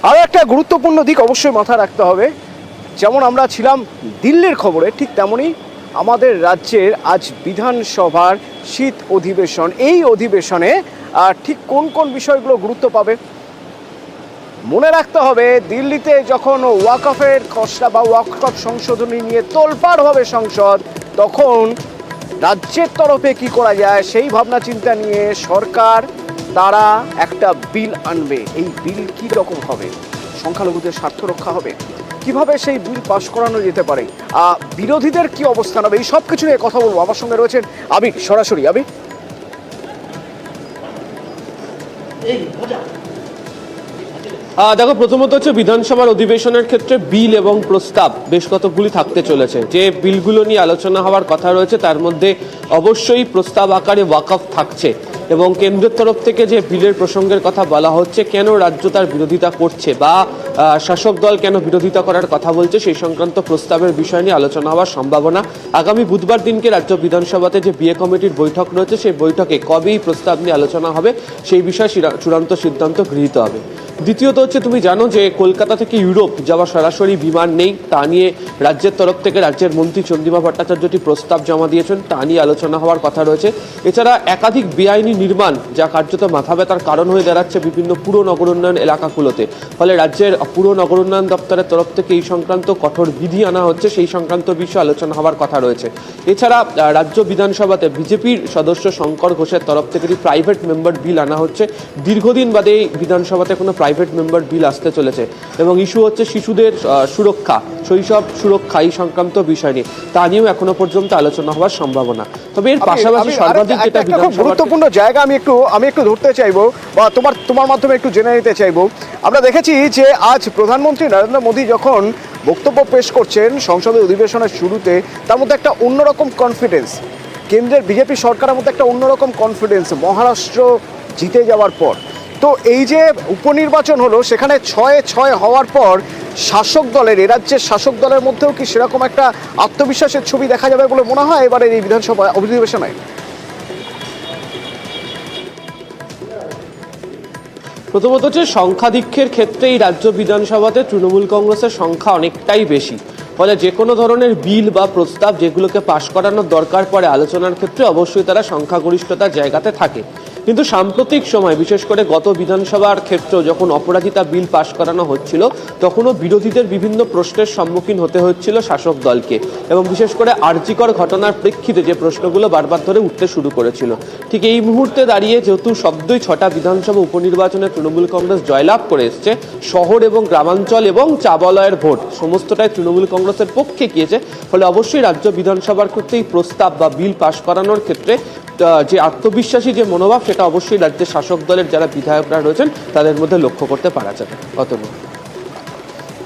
আরও একটা গুরুত্বপূর্ণ দিক অবশ্যই মাথায় রাখতে হবে, যেমন আমরা ছিলাম দিল্লির খবরে, ঠিক তেমনই আমাদের রাজ্যের আজ বিধানসভার শীত অধিবেশন। এই অধিবেশনে ঠিক কোন কোন বিষয়গুলো গুরুত্ব পাবে মনে রাখতে হবে। দিল্লিতে যখন ওয়াকফের খসড়া বা ওয়াকফ সংশোধনী নিয়ে তোলপাড় হবে সংসদ, তখন রাজ্যের তরফে কি করা যায় সেই ভাবনা চিন্তা নিয়ে সরকার তারা একটা বিল আনবে। এই বিল কি রকম হবে? সংখ্যালঘুদের স্বার্থ রক্ষা হবে? কিভাবে সেই বিল পাশ করানো যেতে পারে? বিরোধীদের কি অবস্থান হবে? এই সব কিছু নিয়ে কথা বলবো। আমার সঙ্গে রয়েছেন আবির, সরাসরি আবির। দেখো, প্রথমত হচ্ছে বিধানসভার অধিবেশনের ক্ষেত্রে বিল এবং প্রস্তাব বেশ কতগুলি থাকতে চলেছে। যে বিলগুলো নিয়ে আলোচনা হওয়ার কথা রয়েছে তার মধ্যে অবশ্যই প্রস্তাব আকারে ওয়াকফ থাকছে, এবং কেন্দ্রের তরফ থেকে যে বিলের প্রসঙ্গের কথা বলা হচ্ছে, কেন রাজ্য তার বিরোধিতা করছে বা শাসক দল কেন বিরোধিতা করার কথা বলছে, সেই সংক্রান্ত প্রস্তাবের বিষয় নিয়ে আলোচনা হওয়ার সম্ভাবনা। আগামী বুধবার দিনকে রাজ্য বিধানসভাতে যে বিএ কমিটির বৈঠক রয়েছে, সেই বৈঠকে কবে এই প্রস্তাব নিয়ে আলোচনা হবে সেই বিষয়ে চূড়ান্ত সিদ্ধান্ত গৃহীত হবে। দ্বিতীয়ত হচ্ছে, তুমি জানো যে কলকাতা থেকে ইউরোপ যাওয়া সরাসরি বিমান নেই, তা নিয়ে রাজ্যের তরফ থেকে রাজ্যের মন্ত্রী চন্দ্রিমা ভট্টাচার্যটি প্রস্তাব জমা দিয়েছেন, তা নিয়ে আলোচনা হওয়ার কথা রয়েছে। এছাড়া একাধিক বেআইনি নির্মাণ, যা কার্যত মাথা ব্যথার কারণ হয়ে দাঁড়াচ্ছে বিভিন্ন পুর নগর উন্নয়ন এলাকাগুলোতে, ফলে রাজ্যের পুর নগর উন্নয়ন দপ্তরের তরফ থেকে এই সংক্রান্ত কঠোর বিধি আনা হচ্ছে, সেই সংক্রান্ত বিষয়ে আলোচনা হওয়ার কথা রয়েছে। এছাড়া রাজ্য বিধানসভাতে বিজেপির সদস্য শঙ্কর ঘোষের তরফ থেকে প্রাইভেট মেম্বার বিল আনা হচ্ছে। দীর্ঘদিন বাদে এই বিধানসভাতে কোনো প্রাইভেট মেম্বার বিল আসতে চলেছে, এবং ইস্যু হচ্ছে শিশুদের সুরক্ষা, শৈশব সুরক্ষা, এই সংক্রান্ত বিষয় নিয়ে তা নিয়েও এখনো পর্যন্ত আলোচনা হওয়ার সম্ভাবনা। তবে এর পাশাপাশি সর্বাধিক যেটা গুরুত্বপূর্ণ জায়গা আমি একটু ধরতে চাইবো বা তোমার মাধ্যমে একটু জেনে নিতে চাইবো। আমরা দেখেছি যে আজ প্রধানমন্ত্রী নরেন্দ্র মোদী যখন বক্তব্য পেশ করছেন সংসদের অধিবেশনের শুরুতে, তার মধ্যে একটা অন্যরকম কনফিডেন্স, কেন্দ্রের বিজেপি সরকারের মধ্যে একটা অন্যরকম কনফিডেন্স মহারাষ্ট্র জিতে যাওয়ার পর। তো এই যে উপনির্বাচন হলো, সেখানে 6-6 হওয়ার পর শাসক দলের, এ রাজ্যের শাসক দলের মধ্যেও কি সেরকম একটা আত্মবিশ্বাসের ছবি দেখা যাবে বলে মনে হয় এবারের এই বিধানসভা অধিবেশনে? প্রথমত হচ্ছে, সংখ্যাধিক্যের ক্ষেত্রে এই রাজ্য বিধানসভাতে তৃণমূল কংগ্রেসের সংখ্যা অনেকটাই বেশি, ফলে যে কোনো ধরনের বিল বা প্রস্তাব যেগুলোকে পাশ করানোর দরকার পড়ে আলোচনার ক্ষেত্রে অবশ্যই তারা সংখ্যাগরিষ্ঠতার জায়গাতে থাকে। কিন্তু সাম্প্রতিক সময়, বিশেষ করে গত বিধানসভার ক্ষেত্রেও যখন অপরাজিতা বিল পাশ করানো হচ্ছিল, তখনও বিরোধীদের বিভিন্ন প্রশ্নের সম্মুখীন হতে হচ্ছিল শাসক দলকে, এবং বিশেষ করে আরজিকর ঘটনার প্রেক্ষিতে যে প্রশ্নগুলো বারবার ধরে উঠতে শুরু করেছিল। ঠিক এই মুহূর্তে দাঁড়িয়ে যেহেতু সদ্যই 6টা বিধানসভা উপনির্বাচনে তৃণমূল কংগ্রেস জয়লাভ করে এসছে, শহর এবং গ্রামাঞ্চল এবং চাবলয়ের ভোট সমস্তটাই তৃণমূল কংগ্রেসের পক্ষে গিয়েছে, ফলে অবশ্যই রাজ্য বিধানসভার ক্ষেত্রে এই প্রস্তাব বা বিল পাশ করানোর ক্ষেত্রে যে আত্মবিশ্বাসী যে মনোভাব, সেটা অবশ্যই রাজ্যের শাসক দলের যারা বিধায়করা রয়েছেন তাদের মধ্যে লক্ষ্য করতে পারা যাবে। অতএব